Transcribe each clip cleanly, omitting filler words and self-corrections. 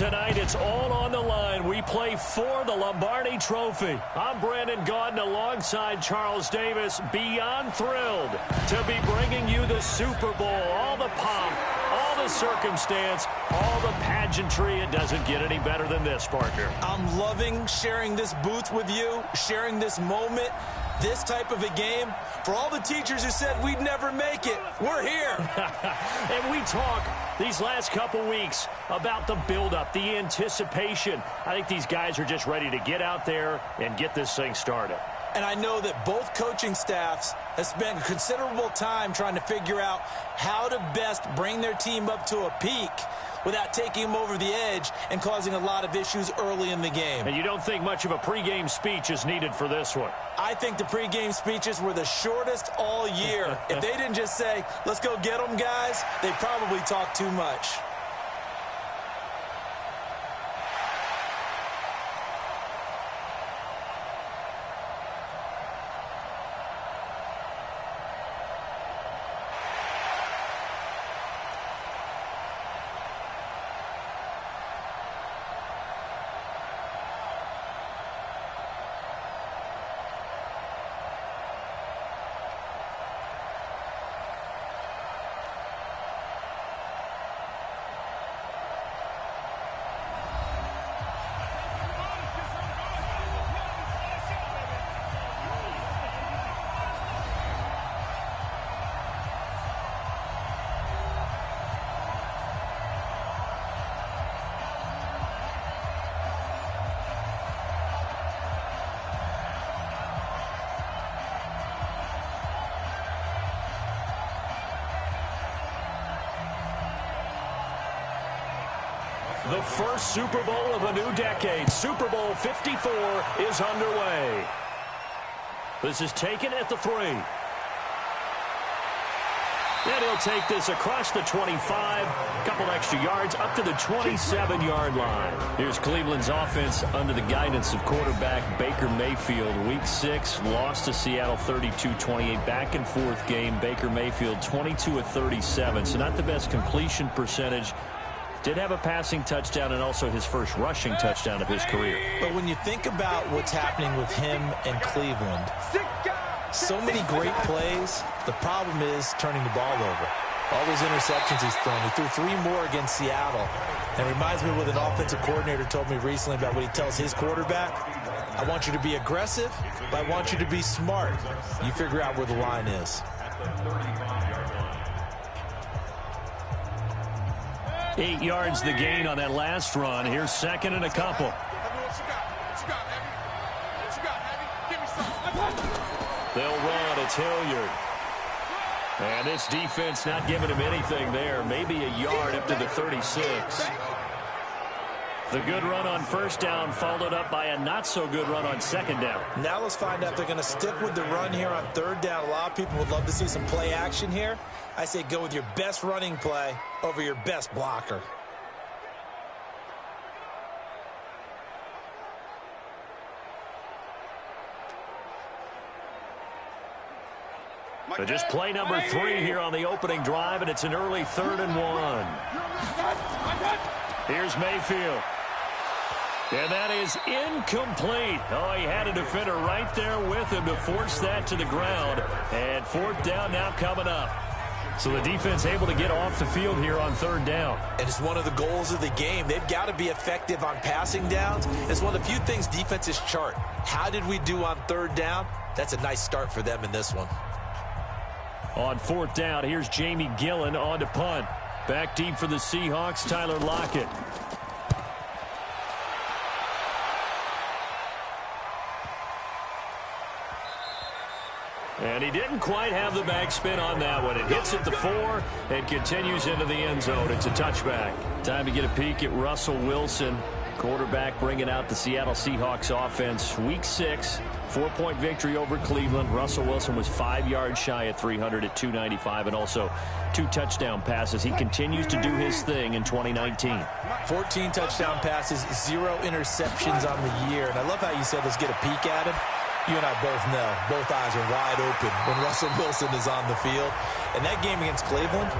Tonight, it's all on the line. We play for the Lombardi Trophy. I'm Brandon Gaudin alongside Charles Davis. Beyond thrilled to be bringing you the Super Bowl. All the pomp, all the circumstance, all the pageantry. It doesn't get any better than this, Parker. I'm loving sharing this booth with you, sharing this moment, this type of a game. For all the teachers who said we'd never make it, we're here. And we talk these last couple weeks about the buildup, the anticipation. I think these guys are just ready to get out there and get this thing started. And I know that both coaching staffs have spent considerable time trying to figure out how to best bring their team up to a peak without taking them over the edge and causing a lot of issues early in the game. And you don't think much of a pregame speech is needed for this one? I think the pregame speeches were the shortest all year. If they didn't just say, let's go get them, guys, they probably talked too much. The first Super Bowl of a new decade, Super Bowl 54, is underway. This is taken at the 3. And he'll take this across the 25, a couple extra yards, up to the 27-yard line. Here's Cleveland's offense under the guidance of quarterback Baker Mayfield. Week 6, lost to Seattle 32-28, back and forth game. Baker Mayfield 22 of 37, so not the best completion percentage. Did have a passing touchdown and also his first rushing touchdown of his career. But when you think about what's happening with him and Cleveland, so many great plays, the problem is turning the ball over. All those interceptions he's thrown. He threw 3 more against Seattle. And it reminds me of what an offensive coordinator told me recently about what he tells his quarterback. I want you to be aggressive, but I want you to be smart. You figure out where the line is. 8 yards the gain on that last run. Here's second and a couple. They'll run. It's Hilliard. And this defense not giving him anything there. Maybe a yard up to the 36. The good run on first down followed up by a not-so-good run on second down. Now let's find out if they're going to stick with the run here on third down. A lot of people would love to see some play action here. I say go with your best running play over your best blocker. So just play number 3 here on the opening drive, and it's an early 3rd and 1. Here's Mayfield. And that is incomplete. Oh, he had a defender right there with him to force that to the ground. And 4th down now coming up. So the defense able to get off the field here on 3rd down. And it's one of the goals of the game. They've got to be effective on passing downs. It's one of the few things defenses chart. How did we do on 3rd down? That's a nice start for them in this one. On 4th down, here's Jamie Gillen on to punt. Back deep for the Seahawks, Tyler Lockett. And he didn't quite have the backspin on that one. It hits at the 4 and continues into the end zone. It's a touchback. Time to get a peek at Russell Wilson, quarterback bringing out the Seattle Seahawks offense. Week 6, 4-point victory over Cleveland. Russell Wilson was 5 yards shy at 300 at 295 and also 2 touchdown passes. He continues to do his thing in 2019. 14 touchdown passes, 0 interceptions on the year. And I love how you said let's get a peek at him. You and I both know, both eyes are wide open when Russell Wilson is on the field. And that game against Cleveland,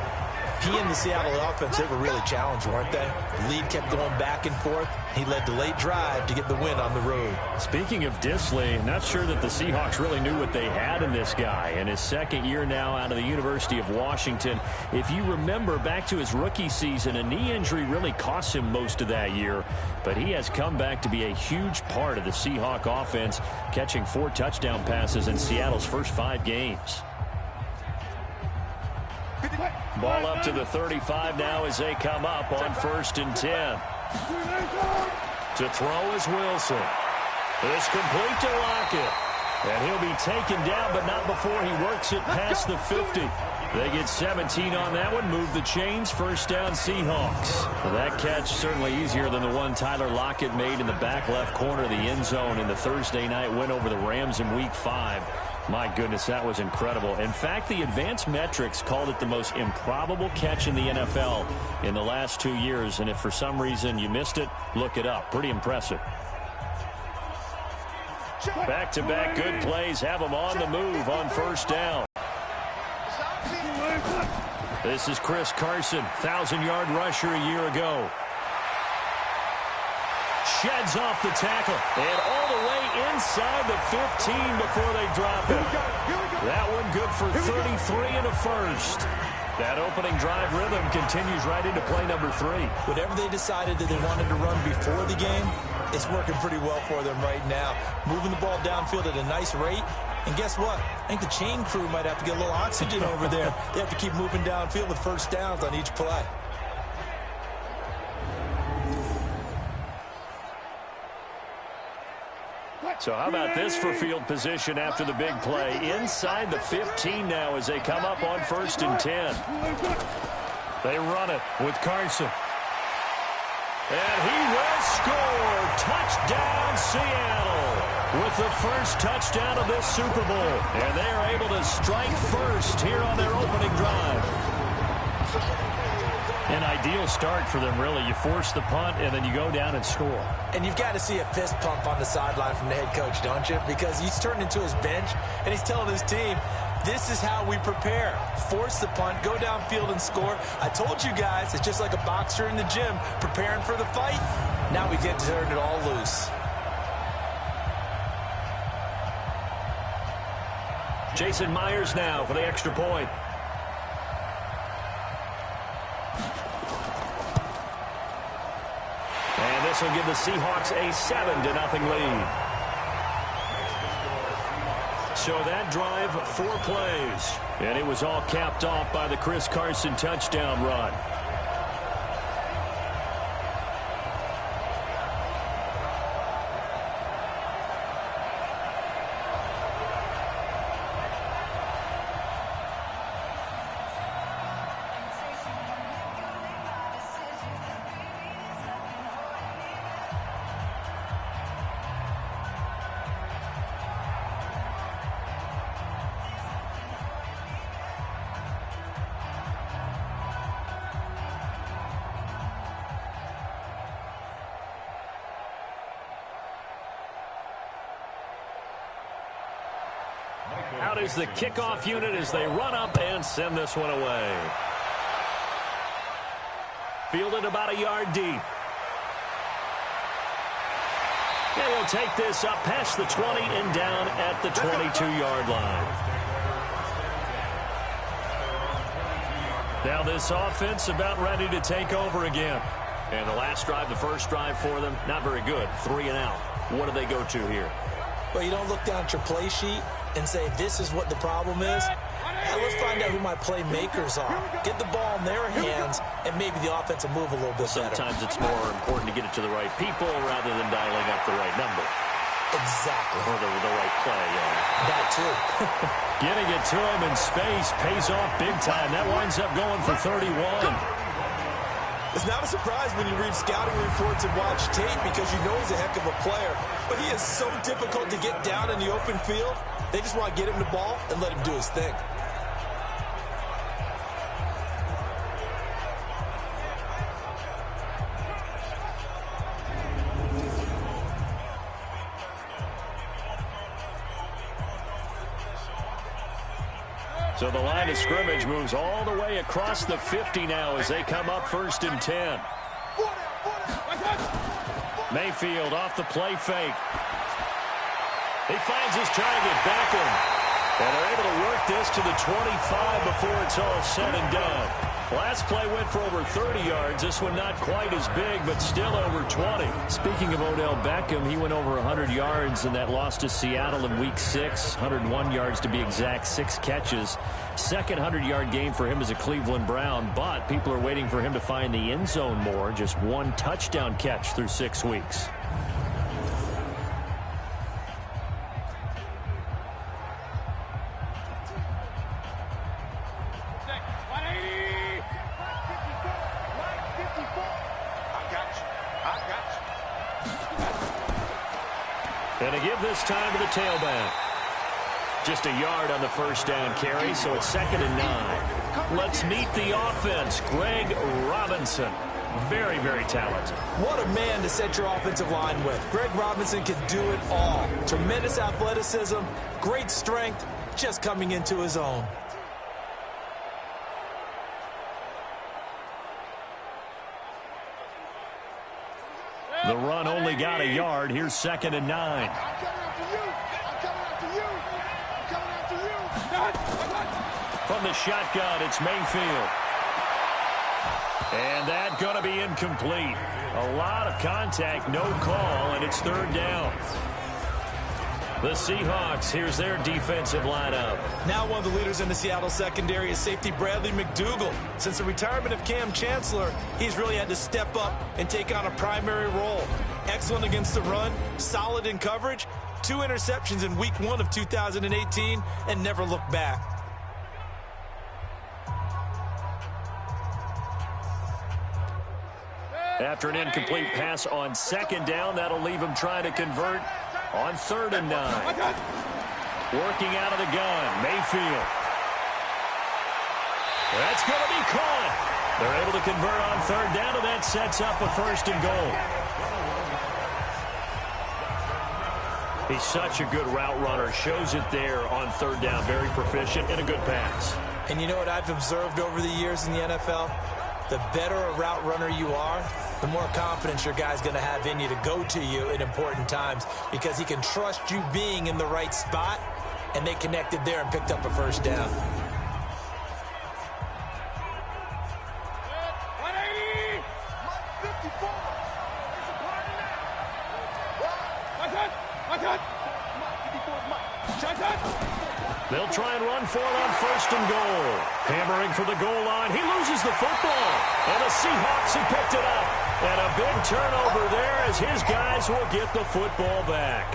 He and the Seattle offense, they were really challenged, weren't they? The lead kept going back and forth. He led the late drive to get the win on the road. Speaking of Disley, not sure that the Seahawks really knew what they had in this guy. In his second year now out of the University of Washington, if you remember back to his rookie season, a knee injury really cost him most of that year. But he has come back to be a huge part of the Seahawk offense, catching 4 touchdown passes in Seattle's first 5 games. Ball up to the 35 now as they come up on 1st and 10. To throw is Wilson. It's complete to Lockett. And he'll be taken down, but not before he works it past the 50. They get 17 on that one, move the chains, 1st down Seahawks. Well, that catch certainly easier than the one Tyler Lockett made in the back left corner of the end zone in the Thursday night win over the Rams in Week 5. My goodness, that was incredible. In fact, the advanced metrics called it the most improbable catch in the NFL in the last 2 years. And if for some reason you missed it, look it up. Pretty impressive. Back-to-back good plays have them on the move on 1st down. This is Chris Carson, 1,000-yard rusher a year ago. Sheds off the tackle, and all the way inside the 15 before they drop it. That one good for 33 and a first. That opening drive rhythm continues right into play number 3. Whatever they decided that they wanted to run before the game, it's working pretty well for them right now. Moving the ball downfield at a nice rate. And guess what? I think the chain crew might have to get a little oxygen over there. They have to keep moving downfield with 1st downs on each play. So how about this for field position after the big play? Inside the 15 now as they come up on 1st and 10. They run it with Carson. And he will score. Touchdown, Seattle, with the first touchdown of this Super Bowl. And they are able to strike first here on their opening drive. An ideal start for them, really. You force the punt, and then you go down and score. And you've got to see a fist pump on the sideline from the head coach, don't you? Because he's turned into his bench, and he's telling his team, this is how we prepare. Force the punt, go downfield and score. I told you guys, it's just like a boxer in the gym preparing for the fight. Now we get to turn it all loose. Jason Myers now for the extra point. And this will give the Seahawks a 7-0 lead. So that drive, 4 plays. And it was all capped off by the Chris Carson touchdown run. Out is the kickoff unit as they run up and send this one away. Fielded about a yard deep. And he'll take this up past the 20 and down at the 22-yard line. Now this offense about ready to take over again. And the last drive, the first drive for them, not very good. 3 and out. What do they go to here? Well, you don't look down at your play sheet and say, this is what the problem is. Now let's find out who my playmakers are. Get the ball in their hands, and maybe the offense will move a little bit better. Sometimes it's more important to get it to the right people rather than dialing up the right number. Exactly. Or the right play, yeah. That too. Getting it to him in space pays off big time. That winds up going for 31. It's not a surprise when you read scouting reports and watch tape because you know he's a heck of a player. But he is so difficult to get down in the open field. They just want to get him the ball and let him do his thing. So the line of scrimmage moves all the way across the 50 now as they come up 1st and 10. Mayfield off the play fake. He finds his target, Beckham. And they're able to work this to the 25 before it's all said and done. Last play went for over 30 yards. This one not quite as big, but still over 20. Speaking of Odell Beckham, he went over 100 yards in that loss to Seattle in Week 6. 101 yards to be exact, 6 catches. Second 100-yard game for him as a Cleveland Brown, but people are waiting for him to find the end zone more. Just 1 touchdown catch through 6 weeks. And to give this time to the tailback. Just a yard on the first down carry, so it's 2nd and 9. Let's meet the offense. Greg Robinson. Very, very talented. What a man to set your offensive line with. Greg Robinson can do it all. Tremendous athleticism, great strength, just coming into his own. The run only got a yard. Here's 2nd and 9. From the shotgun, it's Mayfield. And that going to be incomplete. A lot of contact, no call, and it's 3rd down. The Seahawks, here's their defensive lineup. Now one of the leaders in the Seattle secondary is safety Bradley McDougald. Since the retirement of Cam Chancellor, he's really had to step up and take on a primary role. Excellent against the run, solid in coverage, 2 interceptions in Week 1 of 2018, and never looked back. After an incomplete pass on 2nd down, that'll leave him trying to convert on 3rd and 9. Working out of the gun, Mayfield. That's going to be caught. They're able to convert on 3rd down, and that sets up a 1st and goal. He's such a good route runner. Shows it there on 3rd down. Very proficient and a good pass. And you know what I've observed over the years in the NFL? The better a route runner you are, the more confidence your guy's going to have in you to go to you at important times because he can trust you being in the right spot, and they connected there and picked up a 1st down. They'll try and run for it on 1st and goal. Hammering for the goal line. He loses the football. And the Seahawks have picked it up. And a big turnover there as his guys will get the football back.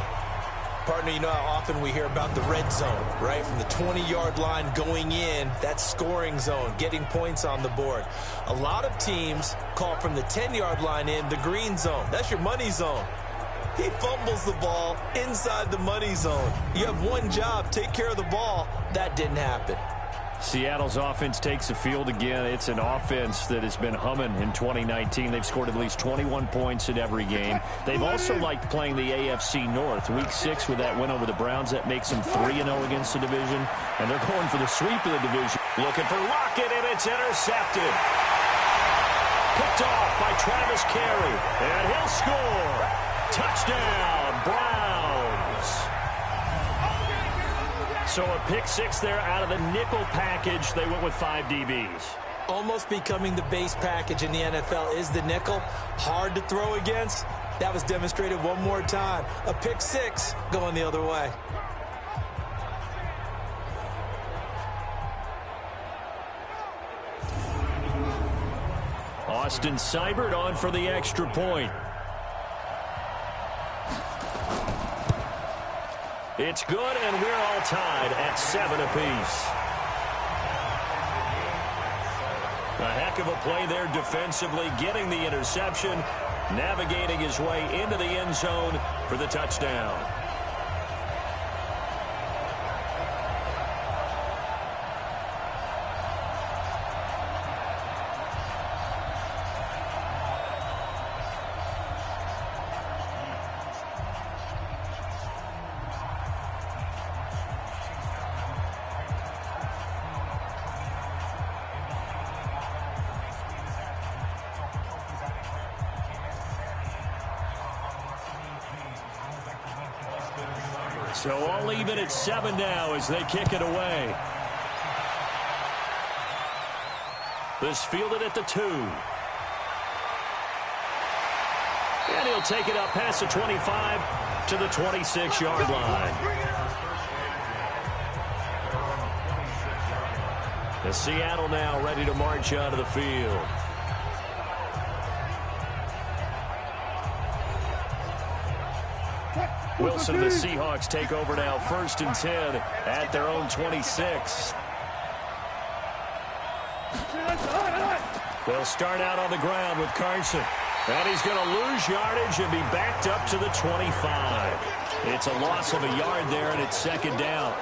Partner, you know how often we hear about the red zone, right? From the 20-yard line going in, that scoring zone, getting points on the board. A lot of teams call from the 10-yard line in the green zone. That's your money zone. He fumbles the ball inside the money zone. You have one job, take care of the ball. That didn't happen. Seattle's offense takes the field again. It's an offense that has been humming in 2019. They've scored at least 21 points in every game. They've also liked playing the AFC North. Week 6 with that win over the Browns, that makes them 3-0 against the division. And they're going for the sweep of the division. Looking for Lockett, and it's intercepted. Picked off by Travis Carey. And he'll score. Touchdown, Browns. So a pick 6 there out of the nickel package. They went with 5 DBs. Almost becoming the base package in the NFL is the nickel. Hard to throw against. That was demonstrated one more time. A pick 6 going the other way. Austin Seibert on for the extra point. It's good, and we're all tied at 7 apiece. A heck of a play there defensively, getting the interception, navigating his way into the end zone for the touchdown. So all even at 7 now as they kick it away. This fielded at the 2. And he'll take it up past the 25 to the 26-yard line. The Seattle now ready to march out of the field. Wilson and the Seahawks take over now, 1st and 10 at their own 26. They'll start out on the ground with Carson. And he's going to lose yardage and be backed up to the 25. It's a loss of a yard there, and it's 2nd down.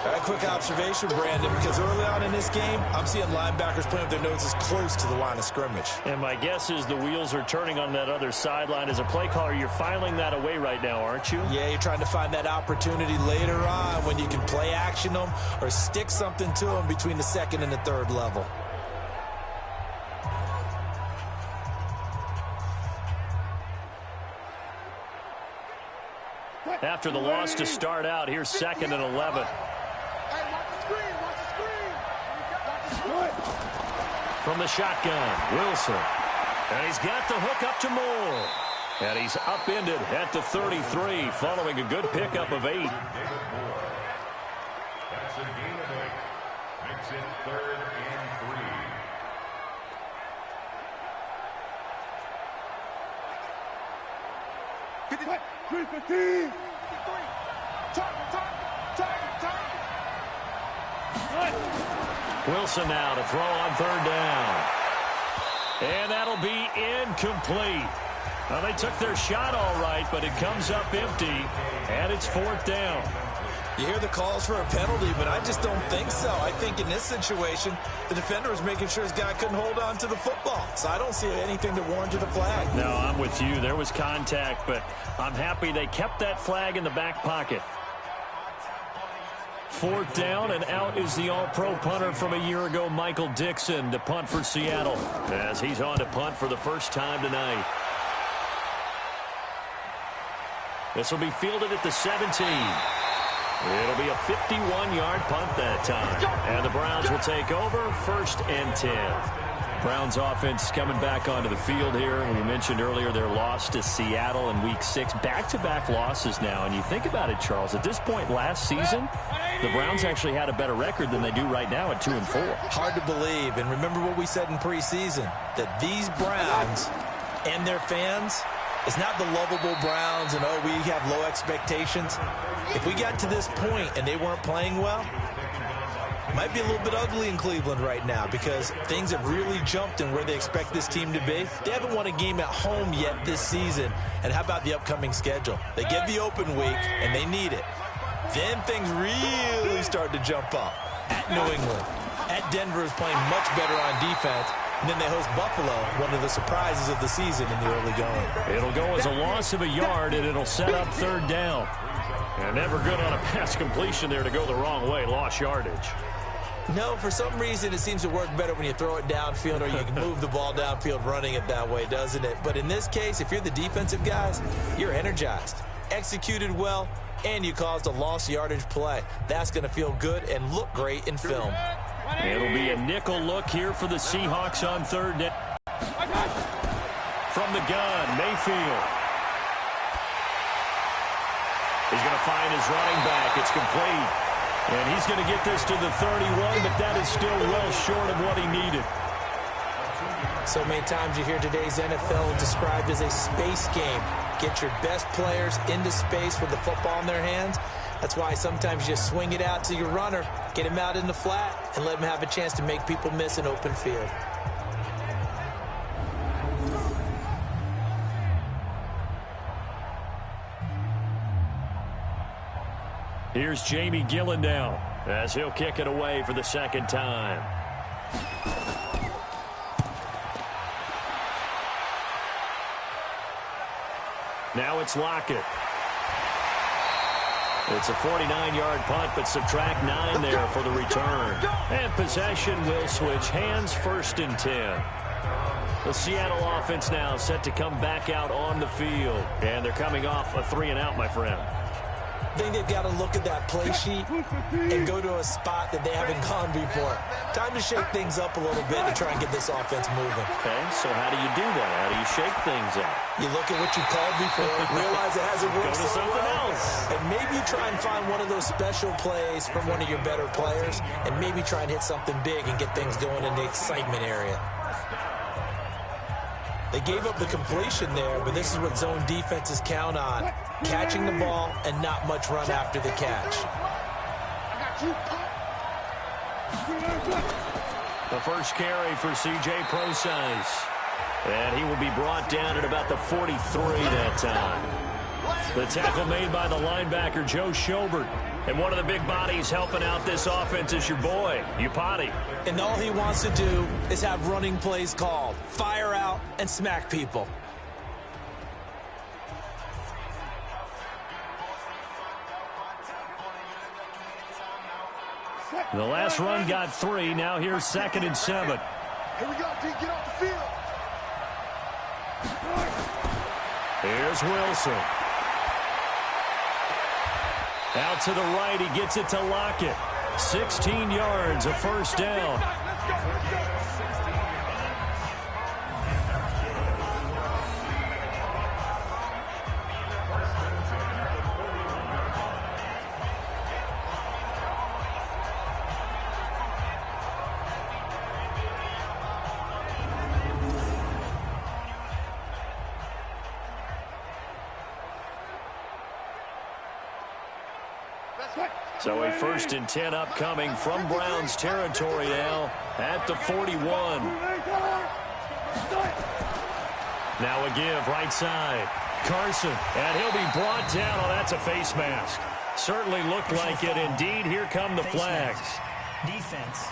A quick observation, Brandon, because early on in this game, I'm seeing linebackers playing with their noses close to the line of scrimmage. And my guess is the wheels are turning on that other sideline. As a play caller, you're filing that away right now, aren't you? Yeah, you're trying to find that opportunity later on when you can play action them or stick something to them between the 2nd and the 3rd level. After the loss to start out, here's 2nd and 11. From the shotgun, Wilson. And he's got the hook up to Moore. And he's upended at the 33, following a good pickup of 8. That's a gain of 8. Makes it 3rd and 3. 3-15. Wilson now to throw on 3rd down. And that'll be incomplete. Well, they took their shot all right, but it comes up empty, and it's 4th down. You hear the calls for a penalty, but I just don't think so. I think in this situation, the defender was making sure his guy couldn't hold on to the football. So I don't see anything that warranted a flag. No, I'm with you. There was contact, but I'm happy they kept that flag in the back pocket. 4th down, and out is the all-pro punter from a year ago, Michael Dixon, to punt for Seattle, as he's on to punt for the first time tonight. This will be fielded at the 17. It'll be a 51-yard punt that time. And the Browns will take over, 1st and 10. Browns offense coming back onto the field here. We mentioned earlier their loss to Seattle in Week 6. Back-to-back losses now. And you think about it, Charles, at this point last season, the Browns actually had a better record than they do right now at 2-4. Hard to believe. And remember what we said in preseason, that these Browns and their fans, it's not the lovable Browns and, oh, we have low expectations. If we got to this point and they weren't playing well, it might be a little bit ugly in Cleveland right now because things have really jumped in where they expect this team to be. They haven't won a game at home yet this season. And how about the upcoming schedule? They get the open week, and they need it. Then things really start to jump up. At New England. At Denver is playing much better on defense. And then they host Buffalo, one of the surprises of the season in the early going. It'll go as a loss of a yard, and it'll set up 3rd down. And never good on a pass completion there to go the wrong way. Lost yardage. No, for some reason, it seems to work better when you throw it downfield or you can move the ball downfield running it that way, doesn't it? But in this case, if you're the defensive guys, you're energized, executed well, and you caused a lost yardage play. That's going to feel good and look great in film. It'll be a nickel look here for the Seahawks on 3rd down. From the gun, Mayfield. He's going to find his running back. It's complete. And he's going to get this to the 31, but that is still well short of what he needed. So many times you hear today's NFL described as a space game. Get your best players into space with the football in their hands. That's why sometimes you just swing it out to your runner, get him out in the flat, and let him have a chance to make people miss an open field. Here's Jamie Gillen now as he'll kick it away for the 2nd time. Now it's Lockett. It's a 49-yard punt, but subtract 9 there for the return. And possession will switch hands, 1st and 10. The Seattle offense now set to come back out on the field. And they're coming off a 3-and-out, my friend. I think they've got to look at that play sheet and go to a spot that they haven't gone before. Time to shake things up a little bit to try and get this offense moving. Okay, so how do you do that? How do you shake things up? You look at what you called before, realize it hasn't worked Go to so something well, else. and maybe you try and find one of those special plays from one of your better players, and maybe try and hit something big and get things going in the excitement area. They gave up the completion there, but this is what zone defenses count on. Catching the ball and not much run after the catch. The first carry for C.J. Procise. And he will be brought down at about the 43 that time. The tackle made by the linebacker, Joe Schobert. And one of the big bodies helping out this offense is your boy, Upati. And all he wants to do is have running plays called. Fire out and smack people. The last run got 3. Now here's 2nd and 7. Here we go, D. Get off the field. Here's Wilson. Out to the right, he gets it to Lockett. 16 yards, a first down. So a 1st and 10 upcoming from Browns territory now at the 41. Now a give right side. Carson, and he'll be brought down. Oh, that's a face mask. Certainly looked like it. Indeed, here come the flags. Defense.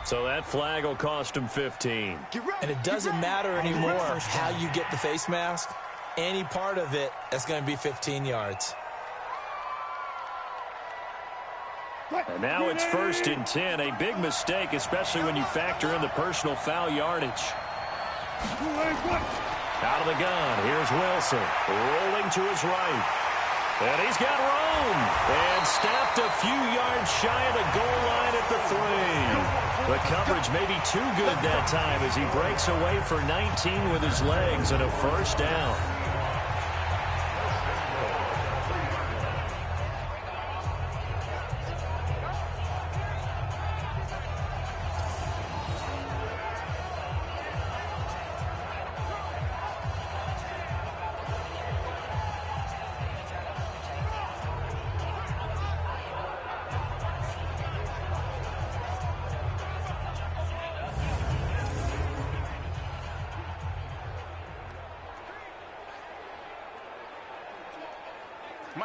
So that flag will cost him 15. And it doesn't matter anymore how you get the face mask. Any part of it, that's going to be 15 yards. And now it's 1st and 10. A big mistake, especially when you factor in the personal foul yardage. Out of the gun, here's Wilson. Rolling to his right. And he's got room. And snapped a few yards shy of the goal line at the 3. The coverage may be too good that time as he breaks away for 19 with his legs and a first down.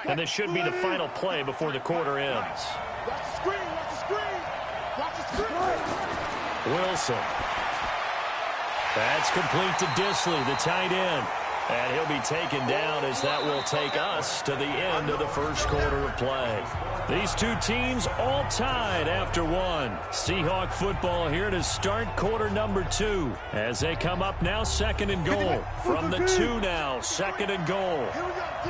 And this should be the final play before the quarter ends. Watch the screen, watch the screen. Watch the screen. Wilson. That's complete to Disley, the tight end. And he'll be taken down as that will take us to the end of the first quarter of play. These two teams all tied after one. Seahawk football here to start quarter number 2 as they come up now 2nd and goal. From the 2 now, 2nd and goal. Here we go, D.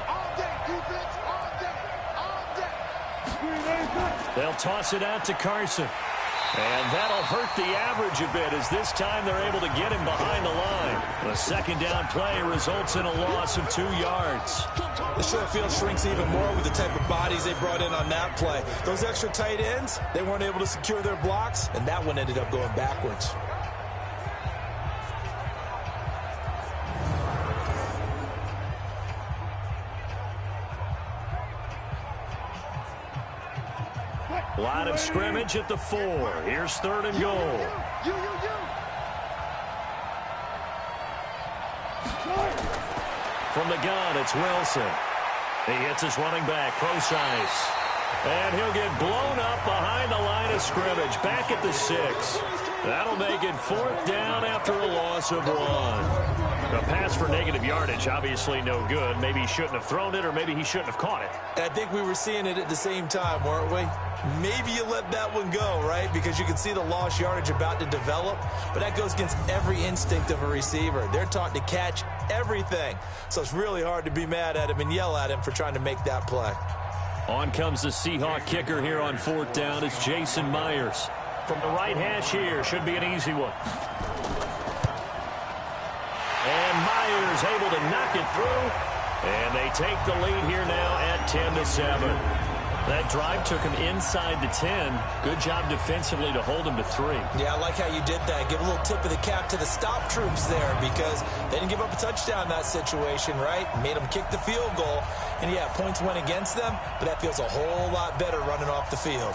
All day, defense, all day, all day. They'll toss it out to Carson. And that'll hurt the average a bit as this time they're able to get him behind the line. The 2nd down play results in a loss of 2 yards. The short field shrinks even more with the type of bodies they brought in on that play. Those extra tight ends, they weren't able to secure their blocks, and that one ended up going backwards. Line of scrimmage at the 4. Here's 3rd and goal. From the gun, it's Wilson. He hits his running back, Procise. And he'll get blown up behind the line of scrimmage, back at the 6. That'll make it 4th down after a loss of 1. A pass for negative yardage, obviously no good. Maybe he shouldn't have thrown it, or maybe he shouldn't have caught it. I think we were seeing it at the same time, weren't we? Maybe you let that one go, right? Because you can see the lost yardage about to develop. But that goes against every instinct of a receiver. They're taught to catch everything. So it's really hard to be mad at him and yell at him for trying to make that play. On comes the Seahawk kicker here on 4th down. It's Jason Myers. From the right hash here, should be an easy one. And Myers able to knock it through. And they take the lead here now at 10-7. That drive took him inside the 10. Good job defensively to hold him to 3. Yeah, I like how you did that. Give a little tip of the cap to the stop troops there because they didn't give up a touchdown in that situation, right? Made them kick the field goal. And, yeah, points went against them, but that feels a whole lot better running off the field.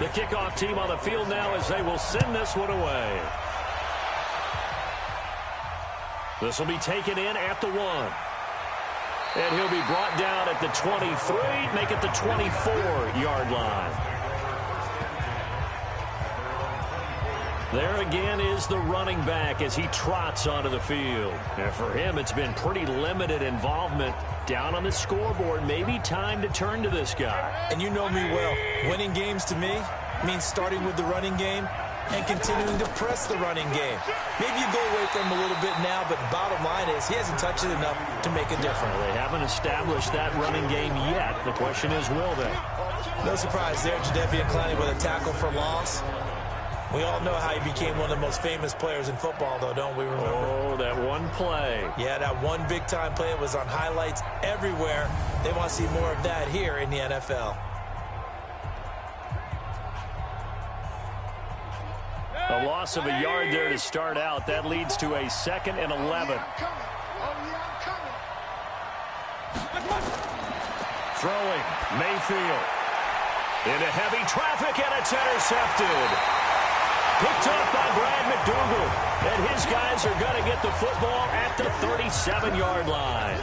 The kickoff team on the field now as they will send this one away. This will be taken in at the 1. And he'll be brought down at the 23, make it the 24-yard line. There again is the running back as he trots onto the field. And for him, it's been pretty limited involvement down on the scoreboard. Maybe time to turn to this guy. And you know me well. Winning games to me means starting with the running game and continuing to press the running game. Maybe you go away from him a little bit now, but bottom line is he hasn't touched it enough to make a difference. They haven't established that running game yet. The question is, will they? No surprise there, Jadeveon Clowney with a tackle for loss. We all know how he became one of the most famous players in football, though, don't we remember? Oh, that one play. Yeah, that one big-time play. It was on highlights everywhere. They want to see more of that here in the NFL. A loss of a yard there to start out. That leads to a 2nd and 11. Throwing, Mayfield. Into heavy traffic, and it's intercepted. Picked up by Brad McDougal. And his guys are going to get the football at the 37-yard line.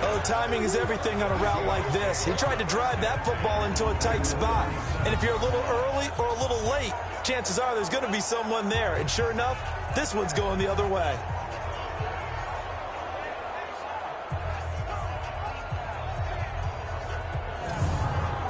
Oh, timing is everything on a route like this. He tried to drive that football into a tight spot. And if you're a little early or a little late, chances are there's going to be someone there. And sure enough, this one's going the other way.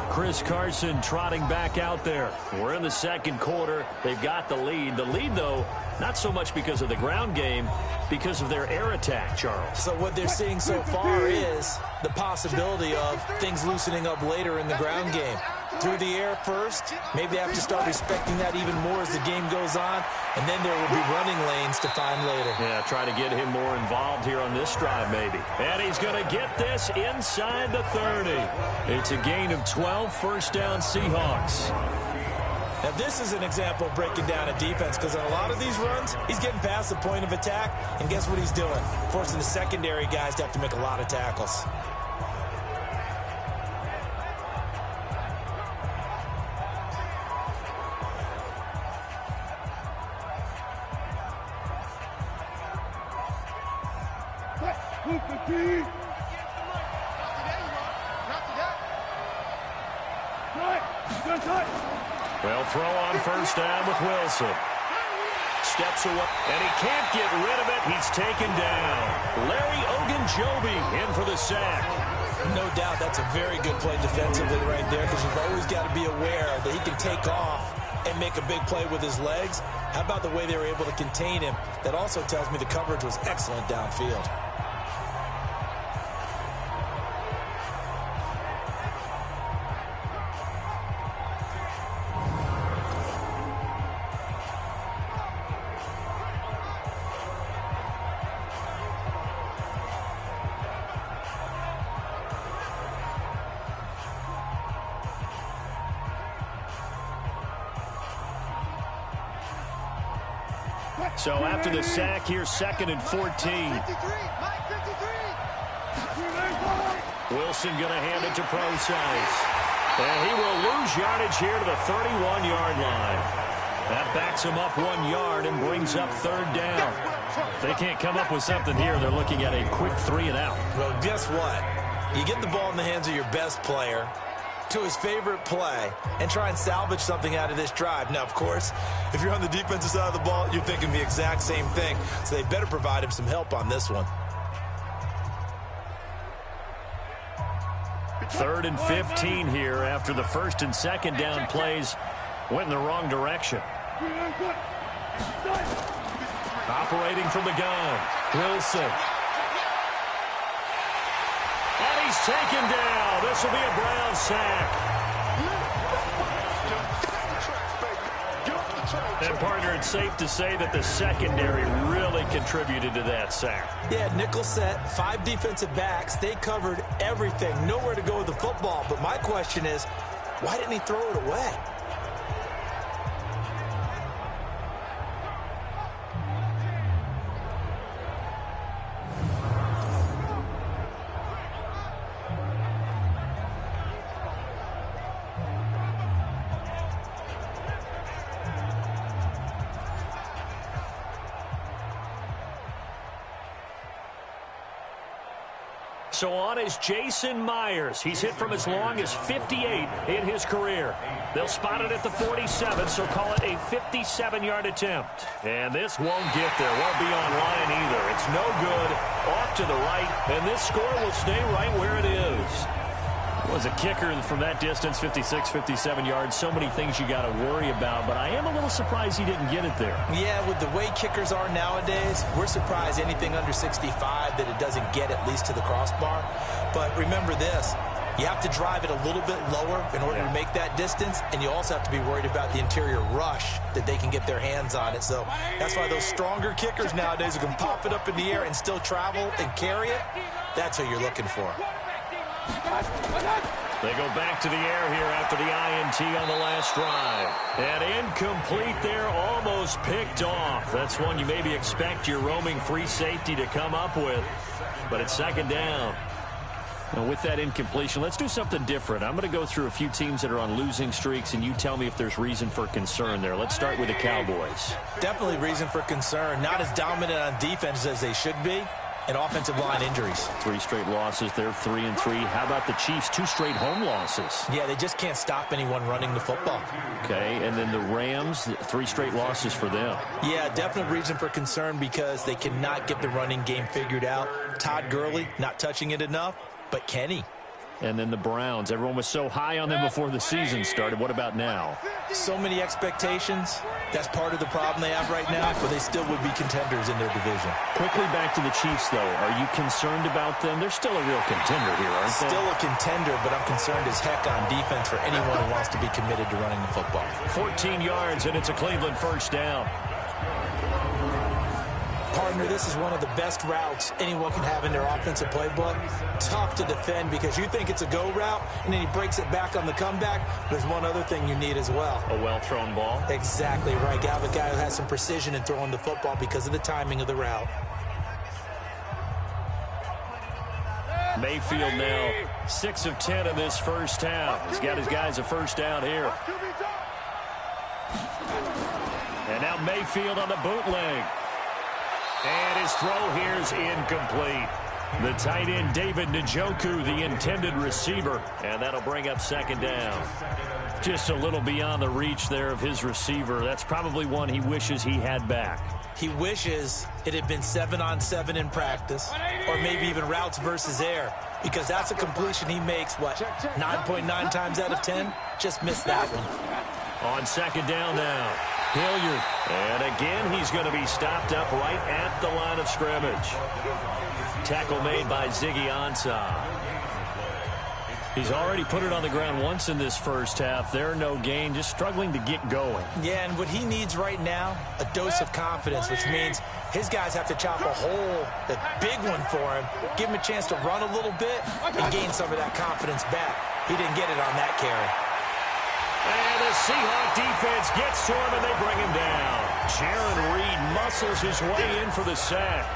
Chris Carson trotting back out there. We're in the 2nd quarter. They've got the lead. The lead, though, not so much because of the ground game, because of their air attack, Charles. So what they're seeing so far is the possibility of things loosening up later in the ground game. Through the air first, maybe they have to start respecting that even more as the game goes on, and then there will be running lanes to find later. Yeah, try to get him more involved here on this drive maybe. And he's going to get this inside the 30. It's a gain of 12, 1st down Seahawks. Now, this is an example of breaking down a defense because in a lot of these runs, he's getting past the point of attack, and guess what he's doing? Forcing the secondary guys to have to make a lot of tackles. Well, throw on 1st down with Wilson. Steps away, and he can't get rid of it. He's taken down. Larry Ogunjobi in for the sack. No doubt that's a very good play defensively right there because you've always got to be aware that he can take off and make a big play with his legs. How about the way they were able to contain him? That also tells me the coverage was excellent downfield. So after the sack here, 2nd and 14. Wilson going to hand it to Procise. And he will lose yardage here to the 31-yard line. That backs him up 1 yard and brings up 3rd down. If they can't come up with something here, they're looking at a quick 3 and out. Well, guess what? You get the ball in the hands of your best player. to his favorite play and try and salvage something out of this drive. Now, of course, if you're on the defensive side of the ball, you're thinking the exact same thing. So they better provide him some help on this one. 3rd and 15 here after the 1st and 2nd down plays went in the wrong direction. Operating from the gun, Wilson. And he's taken down. This will be a Brown sack. And, partner, it's safe to say that the secondary really contributed to that sack. Yeah, nickel set, 5 defensive backs. They covered everything. Nowhere to go with the football. But my question is, why didn't he throw it away? So on is Jason Myers. He's hit from as long as 58 in his career. They'll spot it at the 47, so call it a 57-yard attempt. And this won't get there. Won't be on line either. It's no good. Off to the right, and this score will stay right where it is. Was a kicker from that distance, 56, 57 yards. So many things you got to worry about, but I am a little surprised he didn't get it there. Yeah, with the way kickers are nowadays, we're surprised anything under 65 that it doesn't get at least to the crossbar. But remember this, you have to drive it a little bit lower in order to make that distance, and you also have to be worried about the interior rush that they can get their hands on it. So that's why those stronger kickers nowadays who can pop it up in the air and still travel and carry it, that's what you're looking for. They go back to the air here after the INT on the last drive. And incomplete there, almost picked off. That's one you maybe expect your roaming free safety to come up with. But it's 2nd down. Now with that incompletion, let's do something different. I'm going to go through a few teams that are on losing streaks, and you tell me if there's reason for concern there. Let's start with the Cowboys. Definitely reason for concern. Not as dominant on defense as they should be. And offensive line injuries. 3 straight losses. They're 3-3. How about the Chiefs? 2 straight home losses. Yeah, they just can't stop anyone running the football. Okay, and then the Rams, 3 straight losses for them. Yeah, definite reason for concern because they cannot get the running game figured out. Todd Gurley not touching it enough, but Kenny. And then the Browns. Everyone was so high on them before the season started. What about now? So many expectations. That's part of the problem they have right now, but they still would be contenders in their division. Quickly back to the Chiefs, though. Are you concerned about them? They're still a real contender here, aren't they? Still a contender, but I'm concerned as heck on defense for anyone who wants to be committed to running the football. 14 yards, and it's a Cleveland 1st down. Partner, this is one of the best routes anyone can have in their offensive playbook. Tough to defend because you think it's a go route, and then he breaks it back on the comeback. There's one other thing you need as well. A well-thrown ball? Exactly right. You have a guy who has some precision in throwing the football because of the timing of the route. Mayfield now 6 of 10 in this 1st half. He's got his guys a 1st down here. And now Mayfield on the bootleg. And his throw here is incomplete. The tight end, David Njoku, the intended receiver. And that'll bring up 2nd down. Just a little beyond the reach there of his receiver. That's probably one he wishes he had back. He wishes it had been 7-on-7 in practice, or maybe even routes versus air, because that's a completion he makes, 9.9 times out of 10? Just missed that one. On 2nd down now. Hilliard. And again, he's going to be stopped up right at the line of scrimmage. Tackle made by Ziggy Ansah. He's already put it on the ground once in this 1st half. There, no gain, just struggling to get going. Yeah, and what he needs right now, a dose of confidence, which means his guys have to chop a hole, a big one for him, give him a chance to run a little bit and gain some of that confidence back. He didn't get it on that carry. And the Seahawk defense gets to him, and they bring him down. Jaron Reed muscles his way in for the sack.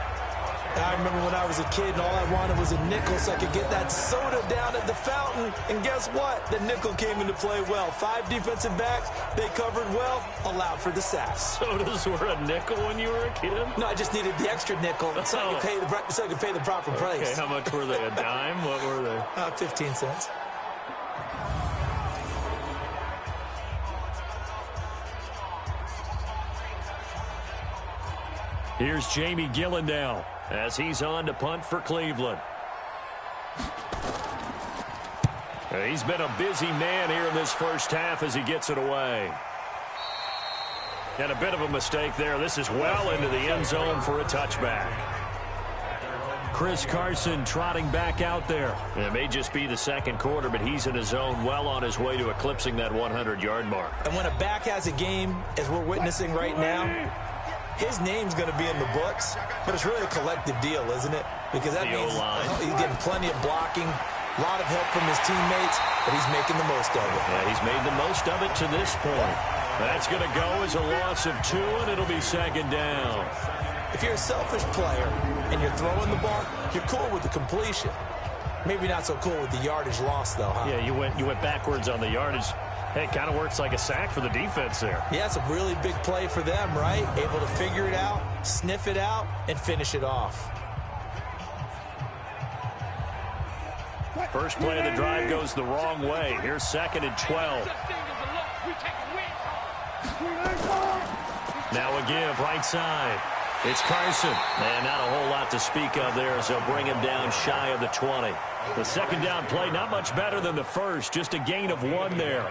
I remember when I was a kid and all I wanted was a nickel so I could get that soda down at the fountain. And guess what? The nickel came into play well. 5 defensive backs, they covered well, allowed for the sack. Sodas were a nickel when you were a kid? No, I just needed the extra nickel so I could pay the proper price. Okay, how much were they? A dime? What were they? 15 cents. Here's Jamie Gillen now as he's on to punt for Cleveland. He's been a busy man here in this first half as he gets it away. And a bit of a mistake there. This is well into the end zone for a touchback. Chris Carson trotting back out there. It may just be the second quarter, but he's in his zone, well on his way to eclipsing that 100-yard mark. And when a back has a game, as we're witnessing right now, his name's going to be in the books, but it's really a collective deal, isn't it? Because that means he's getting plenty of blocking, a lot of help from his teammates, but he's making the most of it. Yeah, he's made the most of it to this point. That's going to go as a loss of 2, and it'll be second down. If you're a selfish player and you're throwing the ball, you're cool with the completion. Maybe not so cool with the yardage loss, though, huh? Yeah, you went backwards on the yardage. Hey, it kind of works like a sack for the defense there. Yeah, it's a really big play for them, right? Able to figure it out, sniff it out, and finish it off. First play of the drive goes the wrong way. Here's 2nd and 12. Now a give, right side. It's Carson. And not a whole lot to speak of there as they'll bring him down shy of the 20. The second down play, not much better than the first. Just a gain of 1 there.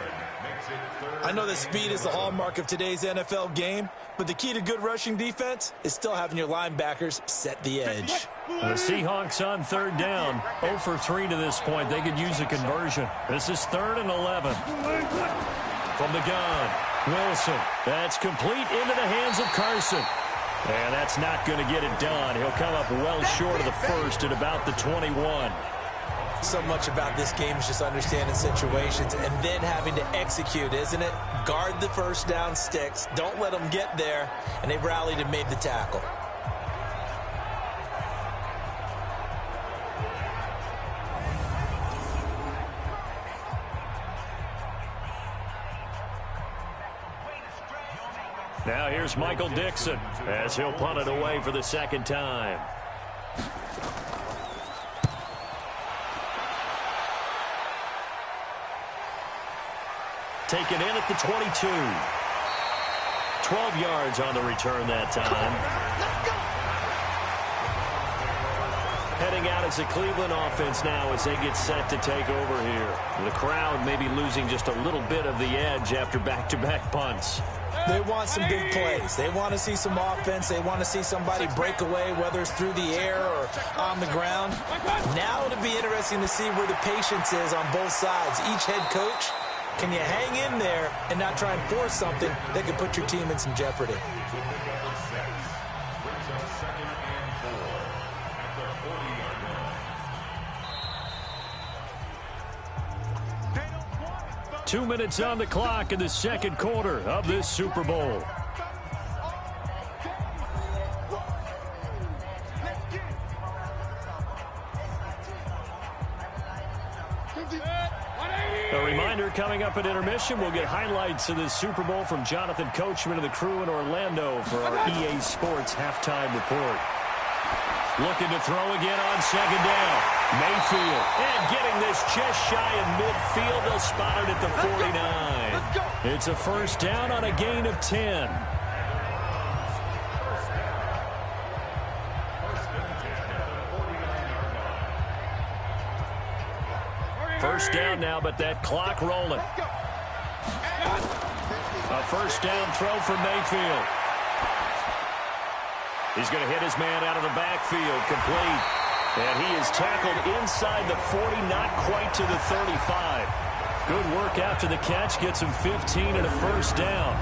I know that speed is the hallmark of today's NFL game, but the key to good rushing defense is still having your linebackers set the edge. The Seahawks on 3rd down. 0 for 3 to this point. They could use a conversion. This is 3rd and 11. From the gun, Wilson. That's complete into the hands of Carson. And that's not going to get it done. He'll come up well short of the first at about the 21. So much about this game is just understanding situations and then having to execute, isn't it? Guard the first down sticks. Don't let them get there. And they rallied and made the tackle. Now here's Michael Dixon as he'll punt it away for the second time. Taken in at the 22. 12 yards on the return that time. Heading out as the Cleveland offense now as they get set to take over here. The crowd may be losing just a little bit of the edge after back-to-back punts. They want some big plays. They want to see some offense. They want to see somebody break away, whether it's through the air or on the ground. Now it'll be interesting to see where the patience is on both sides. Each head coach, can you hang in there and not try and force something that could put your team in some jeopardy? Two minutes on the clock in the second quarter of this Super Bowl. A reminder, coming up at intermission, we'll get highlights of this Super Bowl from Jonathan Coachman and the crew in Orlando for our EA Sports halftime report. Looking to throw again on second down. Mayfield. And getting this just shy of midfield. They'll spot it at the 49. It's a first down on a gain of 10. First down now, but that clock rolling. A first down throw for Mayfield. He's going to hit his man out of the backfield, complete. And he is tackled inside the 40, not quite to the 35. Good work after the catch, gets him 15 and a first down.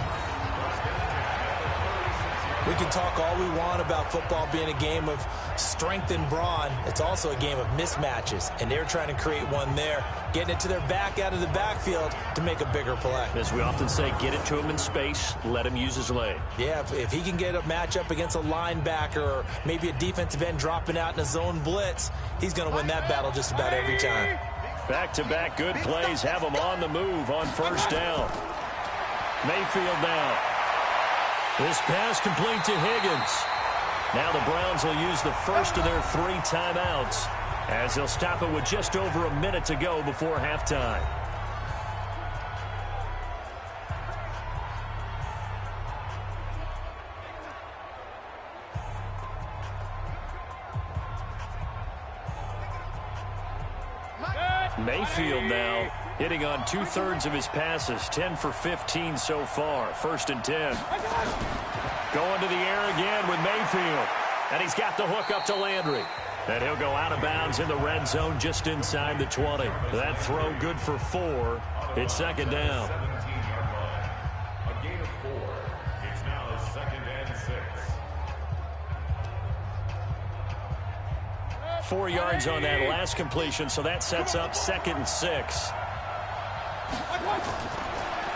We can talk all we want about football being a game of strength and brawn. It's also a game of mismatches, and they're trying to create one there, getting it to their back out of the backfield to make a bigger play. As we often say, get it to him in space, let him use his leg. Yeah, if he can get a matchup against a linebacker or maybe a defensive end dropping out in a zone blitz, he's going to win that battle just about every time. Back-to-back good plays have him on the move on first down. Mayfield now. This pass complete to Higgins. Now the Browns will use the first of their 3 timeouts as they'll stop it with just over a minute to go before halftime. Mayfield now hitting on 2/3 of his passes, 10 for 15 so far. 1st and 10. Going to the air again with Mayfield. And he's got the hook up to Landry. And he'll go out of bounds in the red zone just inside the 20. That throw good for 4. It's 2nd down. 4 yards on that last completion, so that sets up 2nd and 6.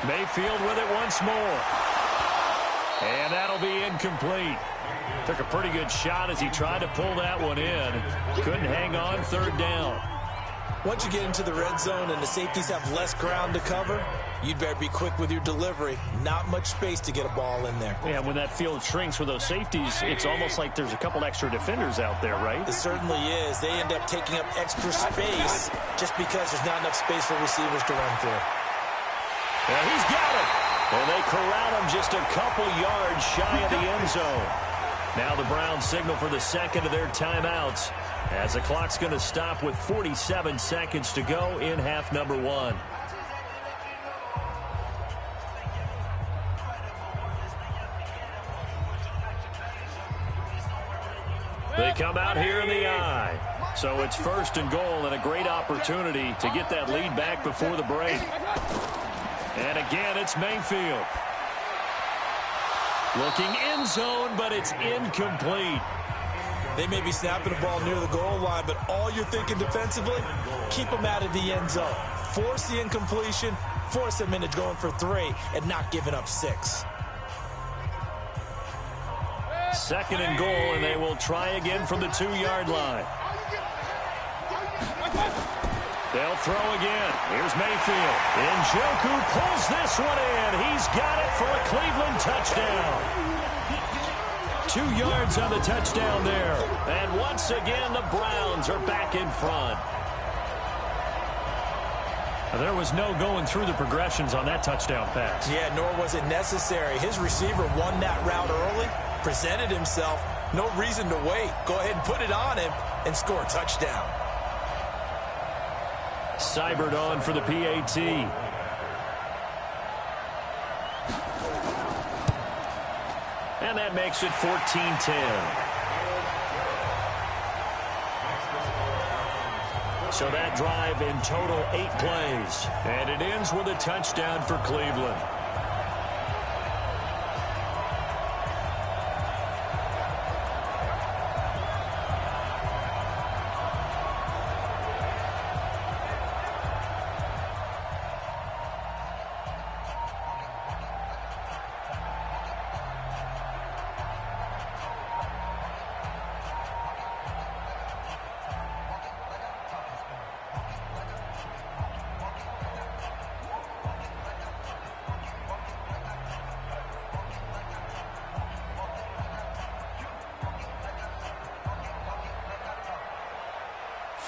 Mayfield with it once more. And that'll be incomplete. Took a pretty good shot as he tried to pull that one in. Couldn't hang on. 3rd down. Once you get into the red zone and the safeties have less ground to cover, you'd better be quick with your delivery. Not much space to get a ball in there. Yeah, when that field shrinks with those safeties, it's almost like there's a couple extra defenders out there, right? It certainly is. They end up taking up extra space just because there's not enough space for receivers to run through. Yeah, he's got it. And they corral him just a couple yards shy of the end zone. Now the Browns signal for the second of their timeouts as the clock's going to stop with 47 seconds to go in half number 1. They come out here in the eye. So it's 1st and goal and a great opportunity to get that lead back before the break. And again, it's Mayfield. Looking end zone, but it's incomplete. They may be snapping the ball near the goal line, but all you're thinking defensively, keep them out of the end zone. Force the incompletion, force them into going for 3, and not giving up 6. 2nd and goal, and they will try again from the 2-yard line. They'll throw again. Here's Mayfield. Njoku pulls this one in. He's got it for a Cleveland touchdown. 2 yards on the touchdown there. And once again, the Browns are back in front. There was no going through the progressions on that touchdown pass. Yeah, nor was it necessary. His receiver won that route early, presented himself. No reason to wait. Go ahead and put it on him and score a touchdown. Seibert on for the PAT. And that makes it 14-10. So that drive in total 8 plays. And it ends with a touchdown for Cleveland.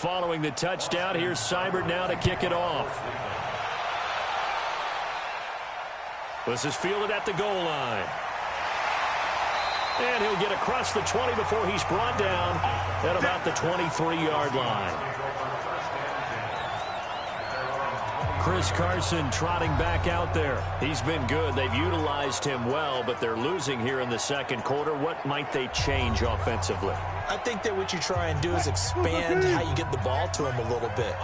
Following the touchdown, here's Seibert now to kick it off. This is fielded at the goal line. And he'll get across the 20 before he's brought down at about the 23-yard line. Chris Carson trotting back out there. He's been good. They've utilized him well, but they're losing here in the second quarter. What might they change offensively? I think that what you try and do is expand how you get the ball to him a little bit.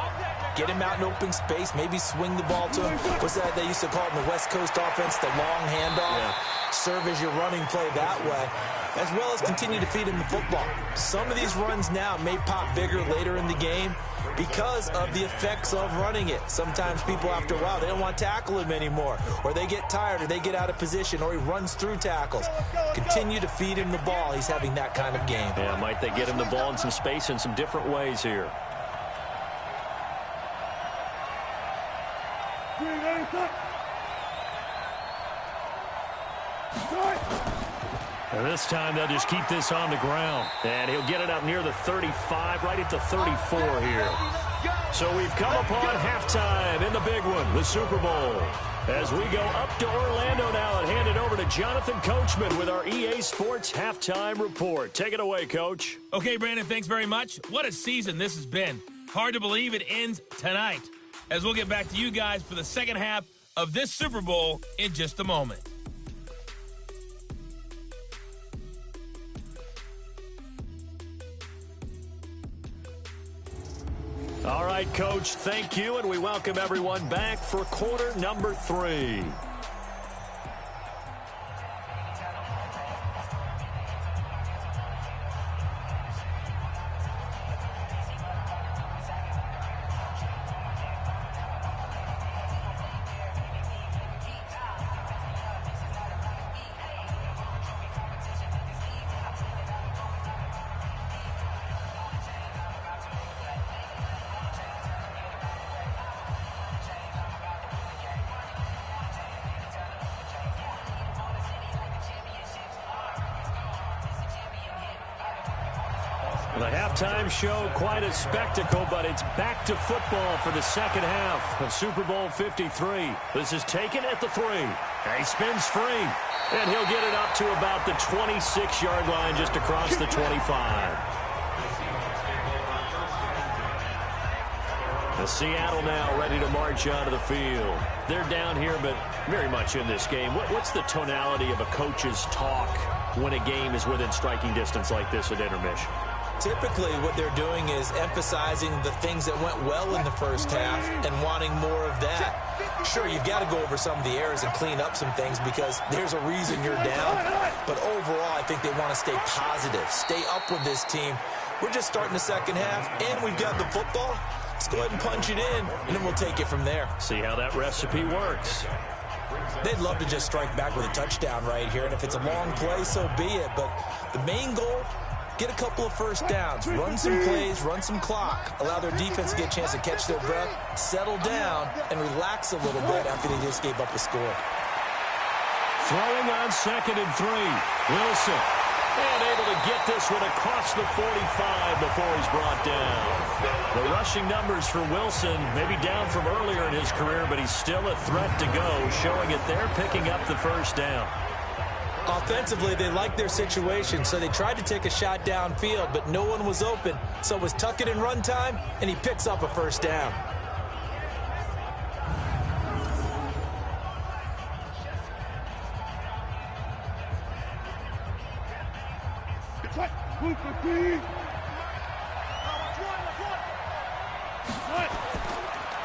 Get him out in open space, maybe swing the ball to him. What's that they used to call it in the West Coast offense, the long handoff? Yeah. Serve as your running play that way, as well as continue to feed him the football. Some of these runs now may pop bigger later in the game because of the effects of running it. Sometimes people, after a while, they don't want to tackle him anymore, or they get tired, or they get out of position, or he runs through tackles. Continue to feed him the ball. He's having that kind of game. Yeah, might they get him the ball in some space in some different ways here. And this time they'll just keep this on the ground. And he'll get it up near the 35, right at the 34 here. So we've come upon halftime in the big one, the Super Bowl. As we go up to Orlando now and hand it over to Jonathan Coachman with our EA Sports Halftime Report. Take it away, Coach. Okay, Brandon, thanks very much. What a season this has been. Hard to believe it ends tonight, as we'll get back to you guys for the second half of this Super Bowl in just a moment. All right, Coach, thank you, and we welcome everyone back for quarter number 3. The halftime show, quite a spectacle, but it's back to football for the second half of Super Bowl 53. This is taken at the 3. He spins free, and he'll get it up to about the 26-yard line just across the 25. The Seattle now ready to march onto the field. They're down here, but very much in this game. What's the tonality of a coach's talk when a game is within striking distance like this at intermission? Typically, what they're doing is emphasizing the things that went well in the first half and wanting more of that. Sure, you've got to go over some of the errors and clean up some things because there's a reason you're down. But overall, I think they want to stay positive, stay up with this team. We're just starting the second half, and we've got the football. Let's go ahead and punch it in, and then we'll take it from there. See how that recipe works. They'd love to just strike back with a touchdown right here, and if it's a long play, so be it. But the main goal, get a couple of first downs, run some plays, run some clock, allow their defense to get a chance to catch their breath, settle down, and relax a little bit after they just gave up a score. Throwing on 2nd and 3. Wilson. And able to get this one across the 45 before he's brought down. The rushing numbers for Wilson, maybe down from earlier in his career, but he's still a threat to go, showing it they're picking up the first down. Offensively, they liked their situation, so they tried to take a shot downfield, but no one was open. So it was tuck it and run time, and he picks up a first down.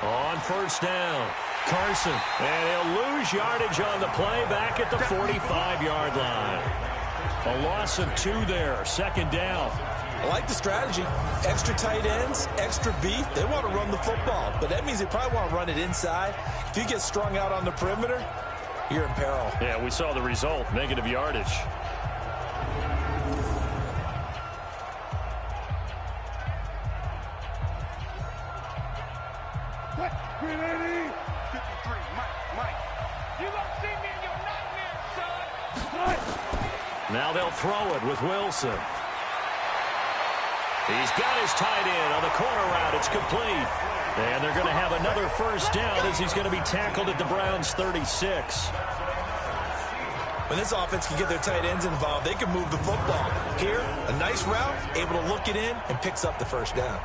On first down, Carson, and he'll lose yardage on the play back at the 45-yard line. A loss of 2 there, 2nd down. I like the strategy. Extra tight ends, extra beef. They want to run the football, but that means they probably want to run it inside. If you get strung out on the perimeter, you're in peril. Yeah, we saw the result, negative yardage. Now they'll throw it with Wilson. He's got his tight end on the corner route. It's complete. And they're going to have another first down as he's going to be tackled at the Browns' 36. When this offense can get their tight ends involved, they can move the football. Here, a nice route, able to look it in, and picks up the first down.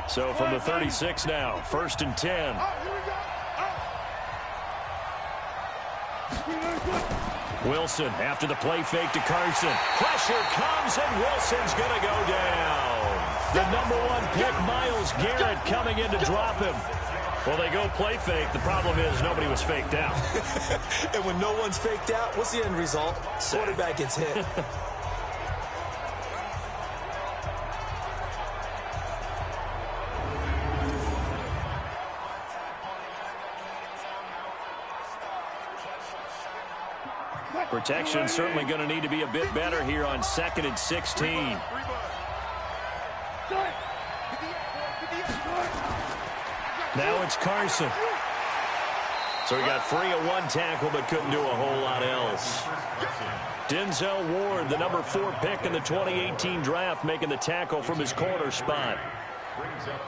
So from the 36 now, 1st and 10. Wilson after the play fake to Carson. Pressure comes, and Wilson's going to go down. The #1 pick, Myles Garrett, coming in to drop him. Well, they go play fake. The problem is nobody was faked out. And when no one's faked out, what's the end result? Quarterback gets hit. Protection certainly going to need to be a bit better here on 2nd and 16. Now it's Carson. So he got free of 1 tackle but couldn't do a whole lot else. Denzel Ward, the #4 pick in the 2018 draft, making the tackle from his corner spot.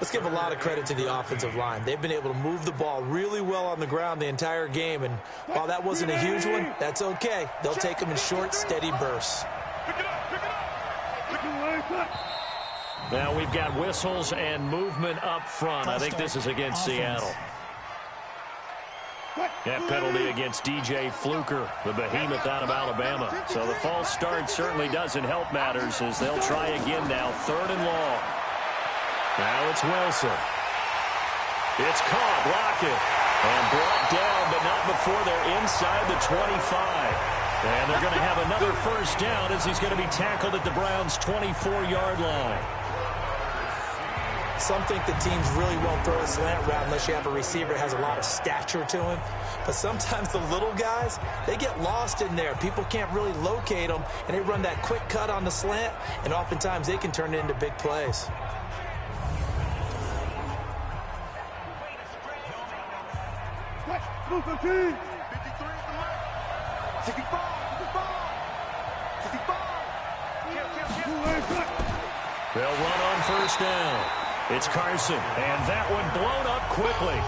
Let's give a lot of credit to the offensive line. They've been able to move the ball really well on the ground the entire game, and while that wasn't a huge one, that's okay. They'll take them in short, steady bursts. Now we've got whistles and movement up front. I think this is against Seattle. That penalty against DJ Fluker, the behemoth out of Alabama. So the false start certainly doesn't help matters as they'll try again now, 3rd and long. Now it's Wilson. It's caught, Lockett, and brought down, but not before they're inside the 25. And they're going to have another first down as he's going to be tackled at the Browns' 24-yard line. Some think the teams really won't throw a slant route unless you have a receiver that has a lot of stature to him. But sometimes the little guys, they get lost in there. People can't really locate them, and they run that quick cut on the slant, and oftentimes they can turn it into big plays. They'll run on first down. It's Carson, and that one blown up quickly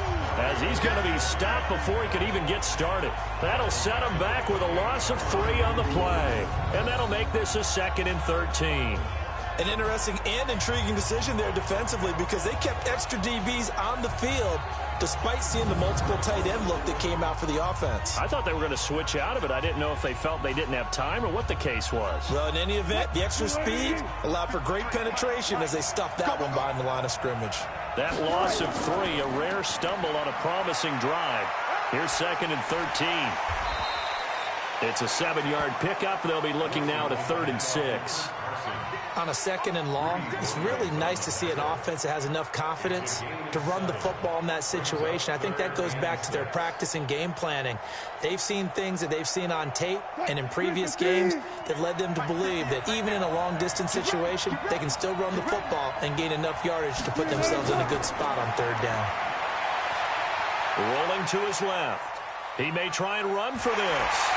as he's going to be stopped before he could even get started. That'll set him back with a loss of 3 on the play, and that'll make this a 2nd and 13. An interesting and intriguing decision there defensively because they kept extra DBs on the field despite seeing the multiple tight end look that came out for the offense. I thought they were going to switch out of it. I didn't know if they felt they didn't have time or what the case was. Well, in any event, the extra speed allowed for great penetration as they stuffed that one behind the line of scrimmage. That loss of 3, a rare stumble on a promising drive. Here's 2nd and 13. It's a 7-yard pickup. They'll be looking now to 3rd and 6. On a 2nd and long, it's really nice to see an offense that has enough confidence to run the football in that situation. I think that goes back to their practice and game planning. They've seen things that they've seen on tape and in previous games that led them to believe that even in a long-distance situation, they can still run the football and gain enough yardage to put themselves in a good spot on 3rd down. Rolling to his left. He may try and run for this.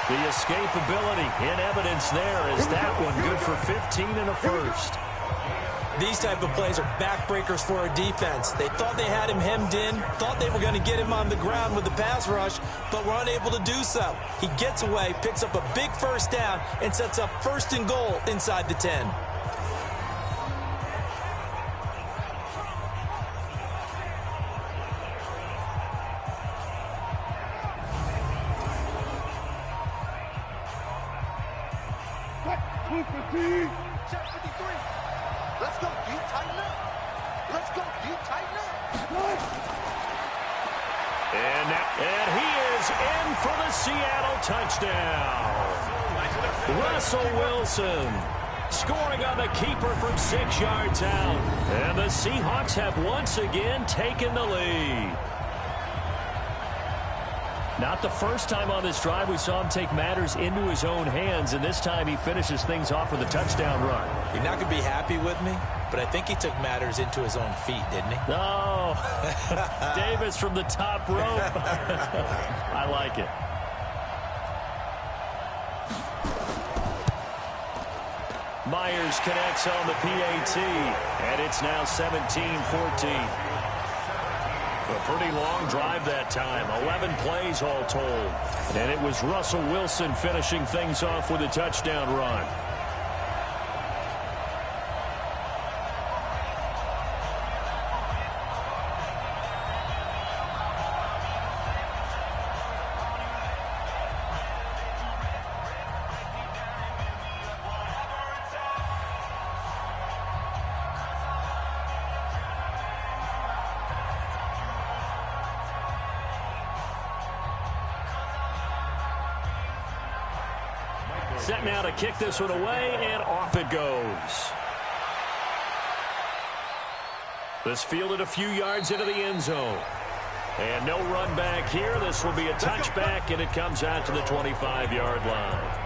The escapability in evidence there is that one good for 15 and a first. These type of plays are backbreakers for a defense. They thought they had him hemmed in, thought they were going to get him on the ground with the pass rush, but were unable to do so. He gets away, picks up a big first down, and sets up 1st and goal inside the 10. Let's go, deep, tighten up. Let's go, deep, tighten up. And he is in for the Seattle touchdown. Russell Wilson scoring on the keeper from 6 yards out. And the Seahawks have once again taken the lead. Not the first time on this drive we saw him take matters into his own hands, and this time he finishes things off with a touchdown run. You're not going to be happy with me, but I think he took matters into his own feet, didn't he? No. Davis from the top rope. I like it. Myers connects on the PAT, and it's now 17-14. A pretty long drive that time, 11 plays all told. And it was Russell Wilson finishing things off with a touchdown run. Set now to kick this one away, and off it goes. This fielded a few yards into the end zone. And no run back here. This will be a touchback, and it comes out to the 25-yard line.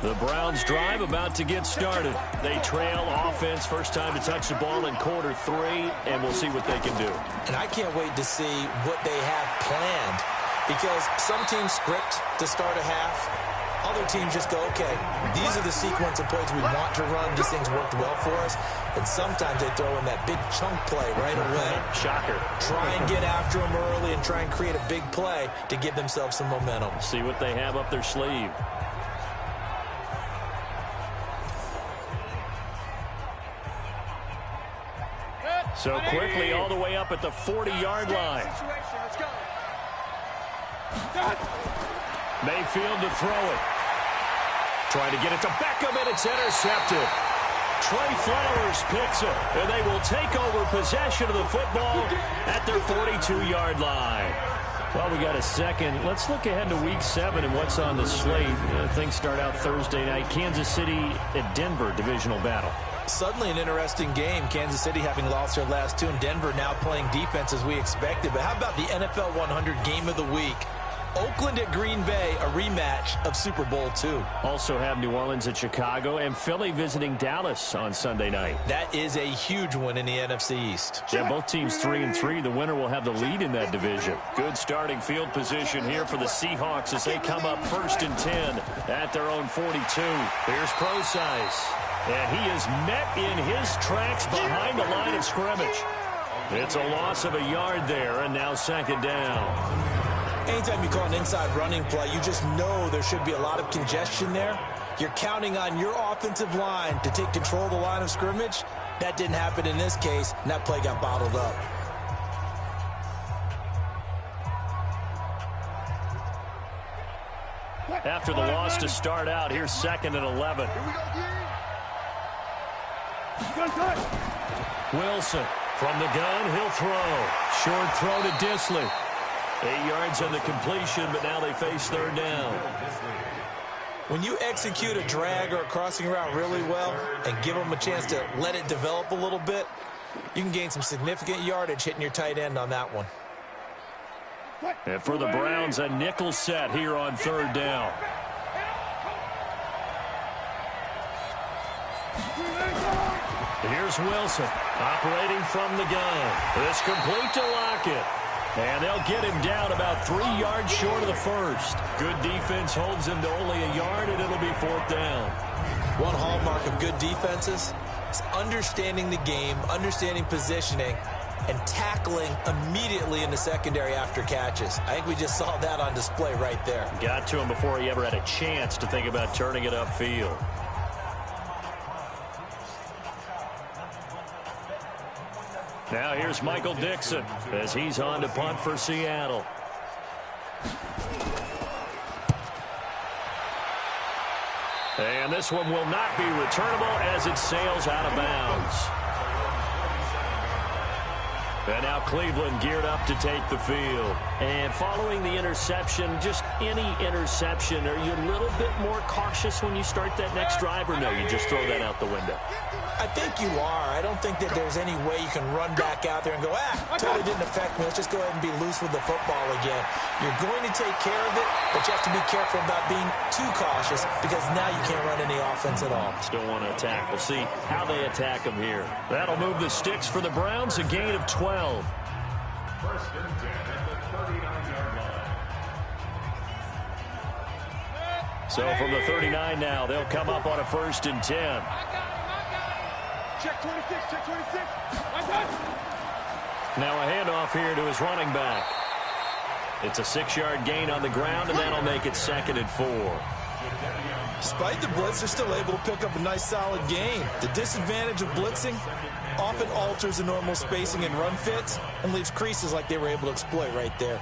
The Browns drive about to get started. They trail offense, first time to touch the ball in quarter 3, and we'll see what they can do. And I can't wait to see what they have planned, because some teams script to start a half. Other teams just go, okay, these are the sequence of plays we want to run. These things worked well for us. And sometimes they throw in that big chunk play right away. Shocker. Try and get after them early and try and create a big play to give themselves some momentum. See what they have up their sleeve. So quickly all the way up at the 40-yard line. Mayfield to throw it. Trying to get it to Beckham, and it's intercepted. Trey Flowers picks it, and they will take over possession of the football at their 42-yard line. Well, we got a second. Let's look ahead to Week 7 and what's on the slate. Things start out Thursday night. Kansas City at Denver, divisional battle. Suddenly an interesting game. Kansas City having lost their last 2, and Denver now playing defense as we expected. But how about the NFL 100 game of the week? Oakland at Green Bay, a rematch of Super Bowl II. Also have New Orleans at Chicago and Philly visiting Dallas on Sunday night. That is a huge one in the NFC East. Yeah, both teams 3-3. The winner will have the lead in that division. Good starting field position here for the Seahawks as they come up 1st and 10 at their own 42. Here's Procise. And he is met in his tracks behind the line of scrimmage. It's a loss of a yard there, and now 2nd down. Anytime you call an inside running play, you just know there should be a lot of congestion there. You're counting on your offensive line to take control of the line of scrimmage. That didn't happen in this case, and that play got bottled up. After the loss to start out, here's 2nd and 11. Wilson from the gun, he'll throw. Short throw to Disley. 8 yards on the completion, but now they face 3rd down. When you execute a drag or a crossing route really well and give them a chance to let it develop a little bit, you can gain some significant yardage hitting your tight end on that one. And for the Browns, a nickel set here on 3rd down. Here's Wilson operating from the gun. This complete to Lockett. And they'll get him down about 3 yards short of the first. Good defense holds him to only a yard, and it'll be 4th down. One hallmark of good defenses is understanding the game, understanding positioning, and tackling immediately in the secondary after catches. I think we just saw that on display right there. Got to him before he ever had a chance to think about turning it upfield. Now here's Michael Dixon as he's on to punt for Seattle. And this one will not be returnable as it sails out of bounds. And now Cleveland geared up to take the field. And following the interception, just any interception, are you a little bit more cautious when you start that next drive, or no, you just throw that out the window? I think you are. I don't think that there's any way you can run back out there and go, totally didn't affect me. Let's just go ahead and be loose with the football again. You're going to take care of it, but you have to be careful about being too cautious because now you can't run any offense at all. Still want to attack. We'll see how they attack them here. That'll move the sticks for the Browns, a gain of 12. 1st and 10 at the 39-yard line. So from the 39 now, they'll come up on a 1st and 10. Check 26, check 26. Now a handoff here to his running back. It's a 6-yard gain on the ground, and that'll make it 2nd and 4. Despite the blitz, they're still able to pick up a nice solid gain. The disadvantage of blitzing often alters the normal spacing and run fits and leaves creases like they were able to exploit right there.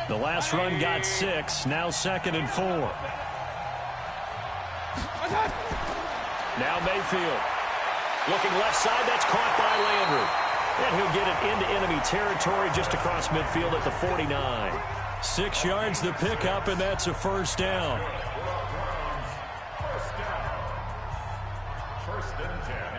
The last run got 6, now 2nd and 4. Now Mayfield. Looking left side, that's caught by Landry. And he'll get it into enemy territory just across midfield at the 49. 6 yards the pickup, and that's a 1st down. 1st and 10